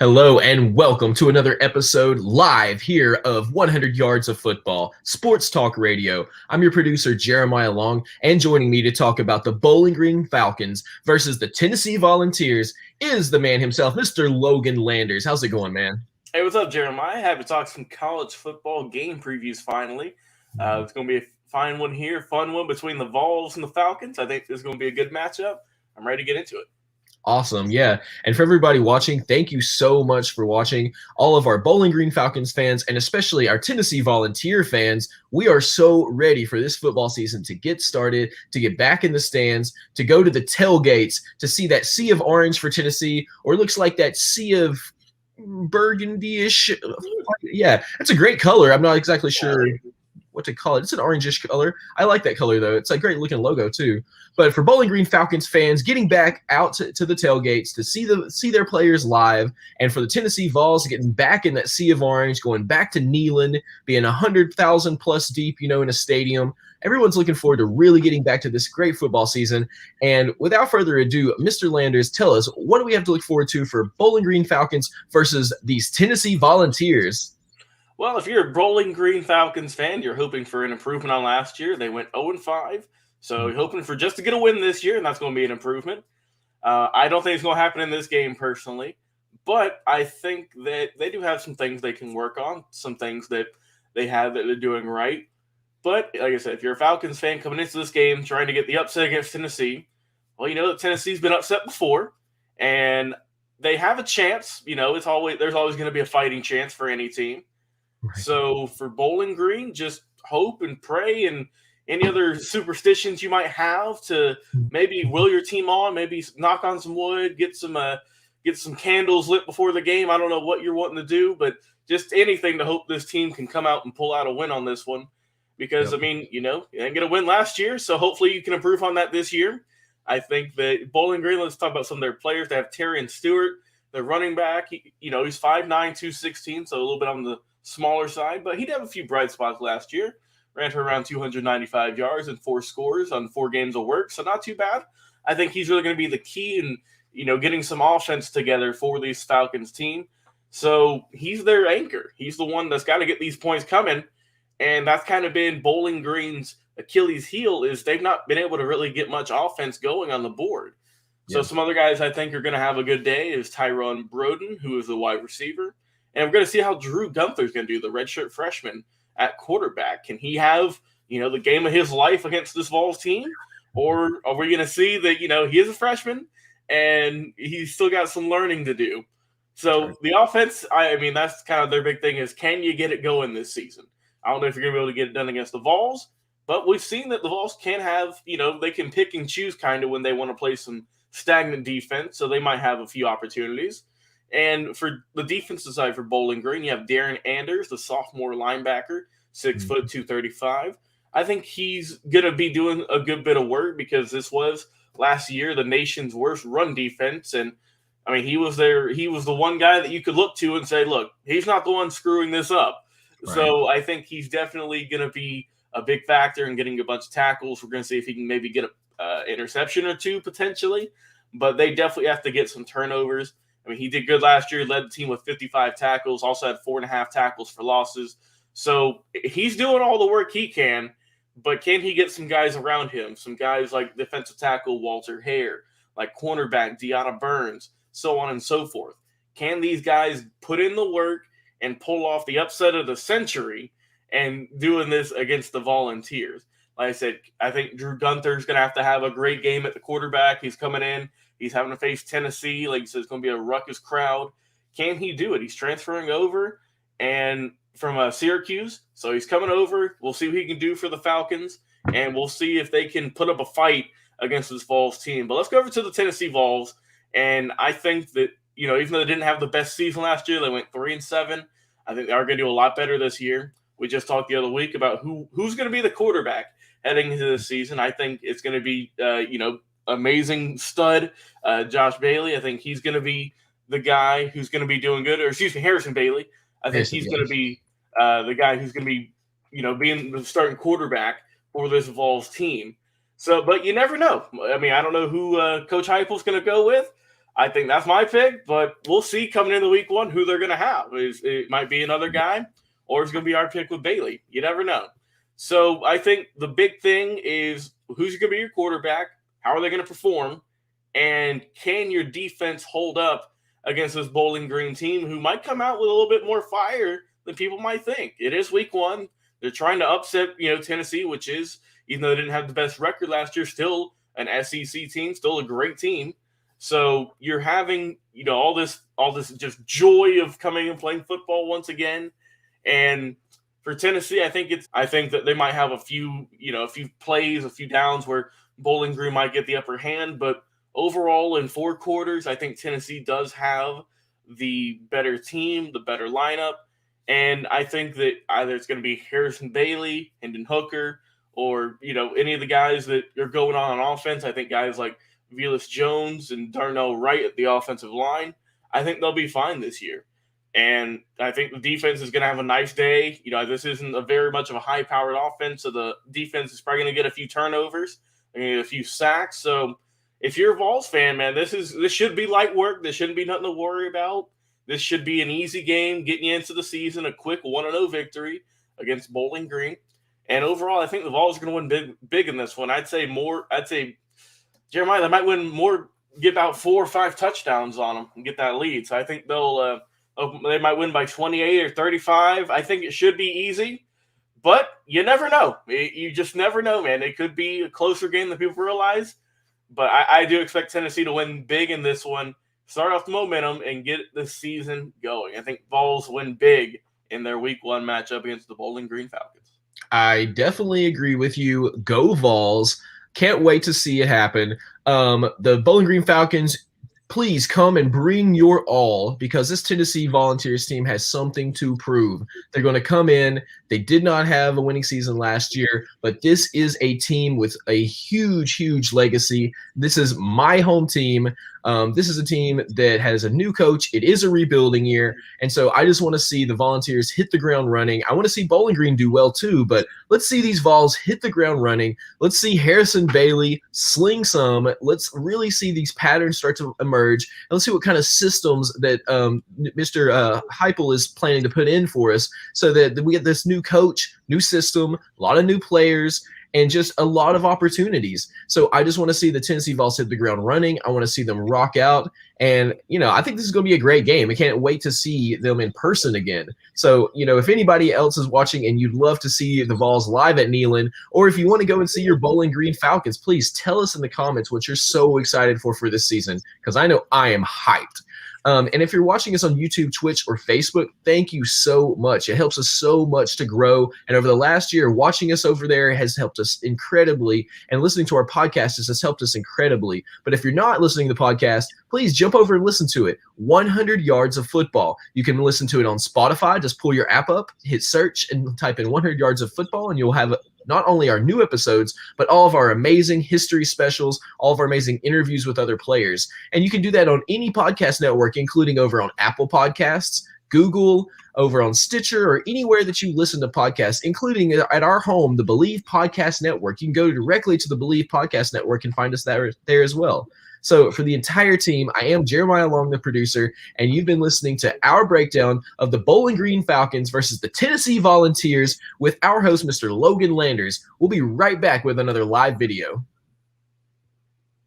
Hello and welcome to another episode live here of 100 Yards of Football, Sports Talk Radio. I'm your producer, Jeremiah Long, and joining me to talk about the Bowling Green Falcons versus the Tennessee Volunteers is the man himself, Mr. Logan Landers. How's it going, man? Hey, what's up, Jeremiah? Happy to talk some college football game previews finally. It's going to be a fine one here, fun one between the Vols and the Falcons. I think this is going to be a good matchup. I'm ready to get into it. Awesome. Yeah. And for everybody watching, thank you so much for watching. All of our Bowling Green Falcons fans, and especially our Tennessee Volunteer fans, we are so ready for this football season to get started, to get back in the stands, to go to the tailgates, to see that sea of orange for Tennessee, or looks like that sea of burgundy-ish. Yeah, that's a great color. I'm not exactly sure what to call it. It's an orangish color. I like that color, though. It's a great looking logo, too. But for Bowling Green Falcons fans, getting back out to the tailgates to see their players live, and for the Tennessee Vols getting back in that sea of orange, going back to Neyland, being 100,000 plus deep, in a stadium. Everyone's looking forward to really getting back to this great football season. And without further ado, Mr. Landers, tell us, what do we have to look forward to for Bowling Green Falcons versus these Tennessee Volunteers? Well, if you're a Bowling Green Falcons fan, you're hoping for an improvement on last year. They went 0-5, so you're hoping for just to get a win this year, and that's going to be an improvement. I don't think it's going to happen in this game personally, but I think that they do have some things they can work on, some things that they have that they're doing right. But like I said, if you're a Falcons fan coming into this game trying to get the upset against Tennessee, well, you know that Tennessee's been upset before, and they have a chance. There's always going to be a fighting chance for any team. Right. So for Bowling Green, just hope and pray and any other superstitions you might have to maybe will your team on, maybe knock on some wood, get some candles lit before the game. I don't know what you're wanting to do, but just anything to hope this team can come out and pull out a win on this one. Because, yep. You didn't get a win last year, so hopefully you can improve on that this year. I think that Bowling Green, let's talk about some of their players. They have Tyrion Stewart, their running back. He's 5'9", 216, so a little bit on the smaller side, but he did have a few bright spots last year. Ran for around 295 yards and 4 scores on 4 games of work, so not too bad. I think he's really going to be the key in, getting some offense together for this Falcons team. So he's their anchor. He's the one that's got to get these points coming, and that's kind of been Bowling Green's Achilles heel is they've not been able to really get much offense going on the board. So some other guys I think are going to have a good day is Tyrone Broden, who is the wide receiver. And we're going to see how Drew Gunther's going to do, the redshirt freshman at quarterback. Can he have, the game of his life against this Vols team? Or are we going to see that, he is a freshman and he's still got some learning to do? So the offense, that's kind of their big thing is, can you get it going this season? I don't know if you're going to be able to get it done against the Vols, but we've seen that the Vols can have, they can pick and choose kind of when they want to play some stagnant defense. So they might have a few opportunities. And for the defensive side for Bowling Green, you have Darren Anders, the sophomore linebacker, 6 foot 235. I think he's going to be doing a good bit of work because this was last year the nation's worst run defense. And he was the one guy that you could look to and say, look, he's not the one screwing this up. Right. So I think he's definitely going to be a big factor in getting a bunch of tackles. We're going to see if he can maybe get an interception or two potentially, but they definitely have to get some turnovers. He did good last year, led the team with 55 tackles, also had 4.5 tackles for losses. So he's doing all the work he can, but can he get some guys around him? Some guys like defensive tackle Walter Hare, like cornerback Deanna Burns, so on and so forth. Can these guys put in the work and pull off the upset of the century and doing this against the Volunteers? Like I said, I think Drew Gunther's going to have a great game at the quarterback. He's coming in. He's having to face Tennessee. Like you said, it's going to be a ruckus crowd. Can he do it? He's transferring over and from Syracuse. So he's coming over. We'll see what he can do for the Falcons, and we'll see if they can put up a fight against this Vols team. But let's go over to the Tennessee Vols. And I think that, even though they didn't have the best season last year, they went 3-7. I think they are going to do a lot better this year. We just talked the other week about who's going to be the quarterback heading into this season. I think it's going to be, amazing stud Josh Bailey. I think he's going to be the guy who's going to be doing good. Or excuse me, Harrison Bailey. I think he's going to be the guy who's going to be, being the starting quarterback for this Vols team. So, but you never know. I don't know who Coach Heupel's going to go with. I think that's my pick, but we'll see coming into week 1 who they're going to have. It might be another guy, or it's going to be our pick with Bailey. You never know. So I think the big thing is who's going to be your quarterback, how are they going to perform, and can your defense hold up against this Bowling Green team who might come out with a little bit more fire than people might think. It is week 1. They're trying to upset, Tennessee, which is, even though they didn't have the best record last year, still an SEC team, still a great team. So you're having, all this just joy of coming and playing football once again. And for Tennessee, I think that they might have a few plays, a few downs where Bowling Green might get the upper hand. But overall, in 4 quarters, I think Tennessee does have the better team, the better lineup. And I think that either it's going to be Harrison Bailey, Hendon Hooker, or, any of the guys that are going on offense. I think guys like Velus Jones and Darnell Wright at the offensive line, I think they'll be fine this year. And I think the defense is going to have a nice day. This isn't a very much of a high-powered offense, so the defense is probably going to get a few turnovers, a few sacks. So if you're a Vols fan, man, this should be light work. This shouldn't be nothing to worry about. This should be an easy game, getting you into the season, a quick 1-0 victory against Bowling Green. And overall, I think the Vols are going to win big in this one. I'd say Jeremiah, they might win more, get about 4 or 5 touchdowns on them and get that lead. So I think they might win by 28 or 35. I think it should be easy, but you never know. You just never know, man. It could be a closer game than people realize. But I do expect Tennessee to win big in this one, start off the momentum, and get the season going. I think Vols win big in their week 1 matchup against the Bowling Green Falcons. I definitely agree with you. Go Vols. Can't wait to see it happen. The Bowling Green Falcons, please come and bring your all, because this Tennessee Volunteers team has something to prove. They're going to come in. They did not have a winning season last year, but this is a team with a huge, huge legacy. This is my home team. This is a team that has a new coach. It is a rebuilding year. And so I just want to see the Volunteers hit the ground running. I want to see Bowling Green do well too, but let's see these Vols hit the ground running. Let's see Harrison Bailey sling some. Let's really see these patterns start to emerge. And let's see what kind of systems that Mr. Heupel is planning to put in for us, so that we get this new coach, new system, a lot of new players, and just a lot of opportunities. So I just want to see the Tennessee Vols hit the ground running. I want to see them rock out. And, I think this is going to be a great game. I can't wait to see them in person again. So, if anybody else is watching and you'd love to see the Vols live at Neyland, or if you want to go and see your Bowling Green Falcons, please tell us in the comments what you're so excited for this season, because I know I am hyped. And if you're watching us on YouTube, Twitch, or Facebook, thank you so much. It helps us so much to grow. And over the last year, watching us over there has helped us incredibly. And listening to our podcast has helped us incredibly. But if you're not listening to the podcast, please jump over and listen to it. 100 Yards of Football. You can listen to it on Spotify. Just pull your app up, hit search, and type in 100 Yards of Football, and you'll have not only our new episodes, but all of our amazing history specials, all of our amazing interviews with other players. And you can do that on any podcast network, including over on Apple Podcasts, Google, over on Stitcher, or anywhere that you listen to podcasts, including at our home, the Believe Podcast Network. You can go directly to the Believe Podcast Network and find us there as well. So for the entire team, I am Jeremiah Long, the producer, and you've been listening to our breakdown of the Bowling Green Falcons versus the Tennessee Volunteers with our host, Mr. Logan Landers. We'll be right back with another live video.